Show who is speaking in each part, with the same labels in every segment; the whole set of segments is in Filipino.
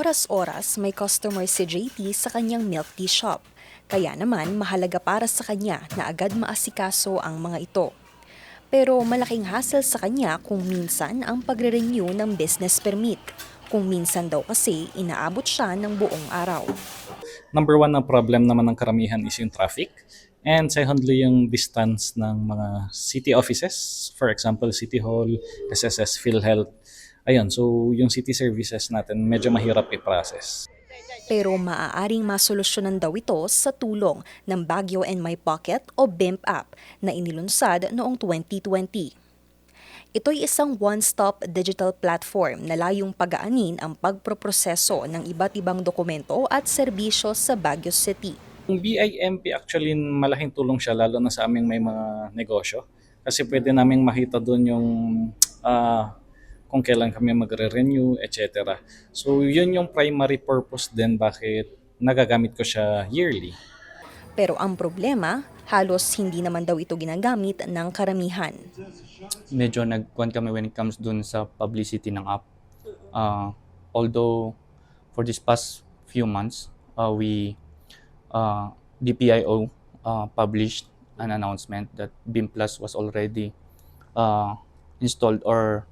Speaker 1: Oras-oras may customer si JT sa kanyang milk tea shop. Kaya naman mahalaga para sa kanya na agad maasikaso ang mga ito. Pero malaking hassle sa kanya kung minsan ang pagre-renew ng business permit. Kung minsan daw kasi inaabot siya ng buong araw.
Speaker 2: Number one na problem naman ng karamihan is yung traffic. And secondly, yung distance ng mga city offices. For example, City Hall, SSS, PhilHealth. Ayun, so yung city services natin medyo mahirap i-process.
Speaker 1: Pero maaaring masolusyonan daw ito sa tulong ng Baguio and My Pocket o BIMP app na inilunsad noong 2020. Ito'y isang one-stop digital platform na layong pagaanin ang pagproproseso ng iba't ibang dokumento at serbisyo sa Baguio City.
Speaker 2: Yung BIMP actually malaking tulong siya lalo na sa aming may mga negosyo. Kasi pwede naming makita doon yung kung kailan kami magre-renew, etc. So yun yung primary purpose din bakit nagagamit ko siya yearly.
Speaker 1: Pero ang problema, halos hindi naman daw ito ginagamit ng karamihan.
Speaker 3: Medyo nagkuhan kami when it comes dun sa publicity ng app. Although for this past few months, DPIO published an announcement that BIM Plus was already installed or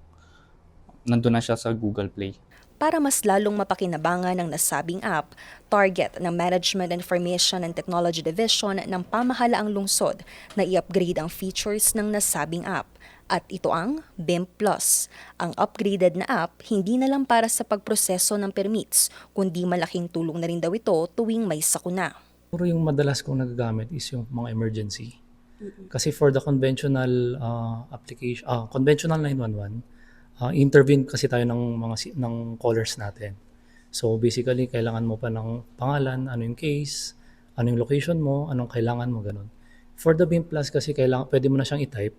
Speaker 3: nandun na siya sa Google Play.
Speaker 1: Para mas lalong mapakinabangan ng nasabing app, target ng Management Information and Technology Division ng pamahalaang lungsod na i-upgrade ang features ng nasabing app. At ito ang BIM Plus. Ang upgraded na app hindi na lang para sa pagproseso ng permits, kundi malaking tulong na rin daw ito tuwing may sakuna.
Speaker 4: Puro yung madalas kong nagagamit is yung mga emergency. Kasi for the conventional application, conventional 911, intervene kasi tayo ng callers natin. So basically, kailangan mo pa ng pangalan, ano yung case, ano yung location mo, anong kailangan mo, ganun. For the BIM Plus kasi pwede mo na siyang i-type.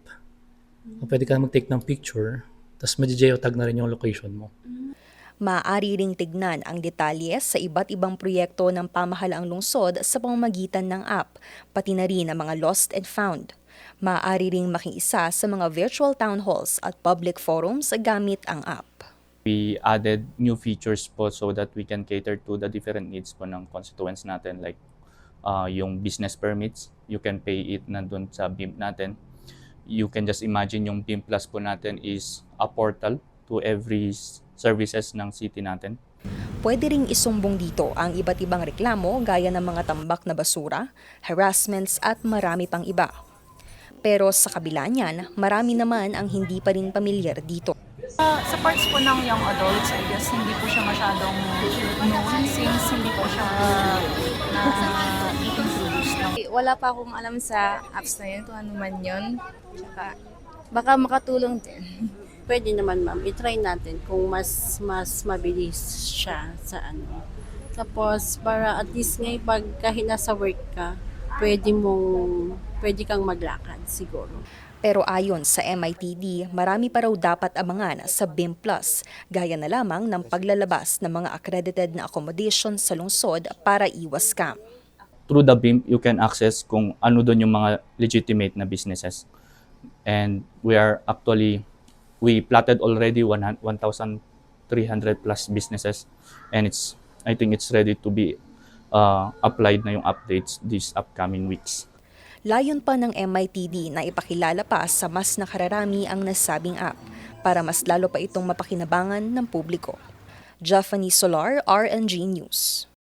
Speaker 4: Pwede ka mag-take ng picture, tapos ma-geotag na rin yung location mo.
Speaker 1: Maaari ring tignan ang detalye sa iba't ibang proyekto ng pamahalaang lungsod sa pamamagitan ng app, pati na rin ang mga lost and found. Maaari ring makiisa sa mga virtual town halls at public forums gamit ang app.
Speaker 3: We added new features po so that we can cater to the different needs po ng constituents natin, like yung business permits, you can pay it nandun sa BIM natin. You can just imagine yung BIM Plus po natin is a portal to every services ng city natin.
Speaker 1: Pwede ring isumbong dito ang iba't ibang reklamo gaya ng mga tambak na basura, harassments at marami pang iba. Pero sa kabila niyan, marami naman ang hindi pa rin pamilyar dito.
Speaker 5: Sa parts po ng young adults, I guess hindi po siya masyadong known since hindi po siya na-introduce.
Speaker 6: Wala pa akong alam sa apps na yun, kung ano man yun. Tsaka, baka makatulong din.
Speaker 7: Pwede naman ma'am, i-try natin kung mas mabilis siya sa ano. Tapos para at least ngayon pag kahit nasa work ka, pwede kang maglakad siguro.
Speaker 1: Pero ayon sa MITD, marami pa raw dapat abangan sa BIM Plus, gaya na lamang ng paglalabas ng mga accredited na accommodation sa lungsod para iwas scam.
Speaker 3: Through the BIM, you can access kung ano doon yung mga legitimate na businesses. And we plotted already 1,300 plus businesses, and I think it's ready to be applied na yung updates these upcoming weeks.
Speaker 1: Layon pa ng MITD na ipakilala pa sa mas nakararami ang nasabing app para mas lalo pa itong mapakinabangan ng publiko. Japhanie Solar, RNG News.